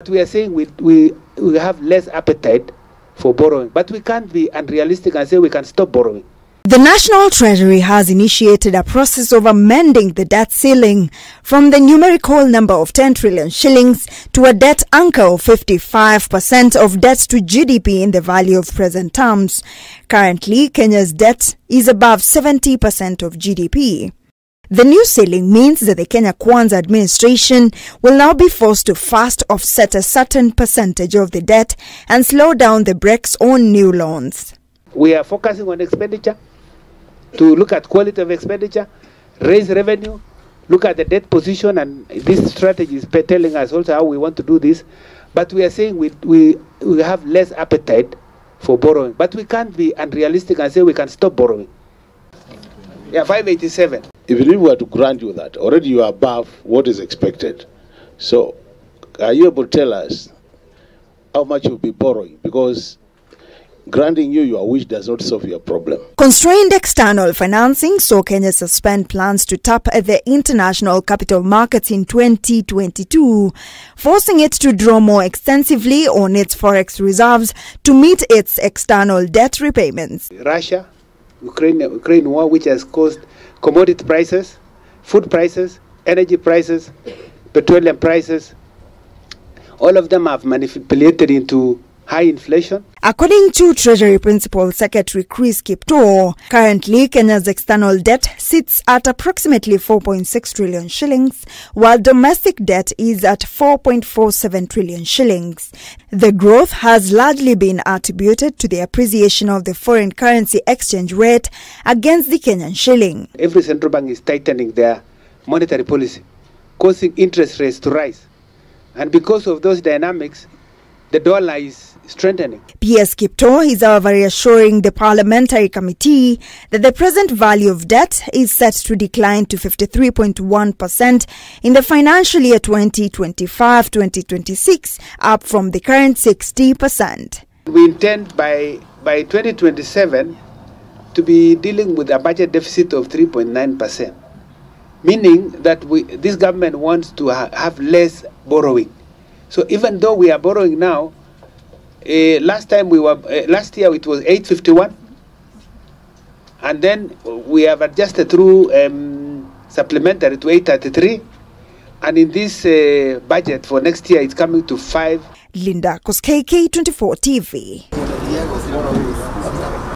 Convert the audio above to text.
We are saying we have less appetite for borrowing, but we can't be unrealistic and say we can stop borrowing. The National Treasury has initiated a process of amending the debt ceiling from the numerical number of 10 trillion shillings to a debt anchor of 55% of debt to GDP in the value of present terms. Currently, Kenya's debt is above 70% of GDP. The new ceiling means that the Kenya Kwanza administration will now be forced to first offset a certain percentage of the debt and slow down the brakes on new loans. We are focusing on expenditure, to look at quality of expenditure, raise revenue, look at the debt position, and this strategy is telling us also how we want to do this. But we are saying we have less appetite for borrowing, but we can't be unrealistic and say we can stop borrowing. Yeah, 587. Even if we were to grant you that, already you are above what is expected. So, are you able to tell us how much you'll be borrowing? Because granting you your wish does not solve your problem. Constrained external financing saw Kenya suspend plans to tap at the international capital markets in 2022, forcing it to draw more extensively on its forex reserves to meet its external debt repayments. Russia, Ukraine war, which has caused commodity prices, food prices, energy prices, petroleum prices, all of them have manipulated into high inflation. According to Treasury Principal Secretary Chris Kiptoo, currently Kenya's external debt sits at approximately 4.6 trillion shillings, while domestic debt is at 4.47 trillion shillings. The growth has largely been attributed to the appreciation of the foreign currency exchange rate against the Kenyan shilling. Every central bank is tightening their monetary policy, causing interest rates to rise. And because of those dynamics, the dollar is strengthening. PS Kiptoo is however reassuring the Parliamentary Committee that the present value of debt is set to decline to 53.1% in the financial year 2025-2026, up from the current 60%. We intend by 2027 to be dealing with a budget deficit of 3.9%, meaning that this government wants to have less borrowing. So even though we are borrowing now, last year it was 851, and then we have adjusted through supplementary to 833, and in this budget for next year it's coming to 5. Linda Koskei, K24 TV.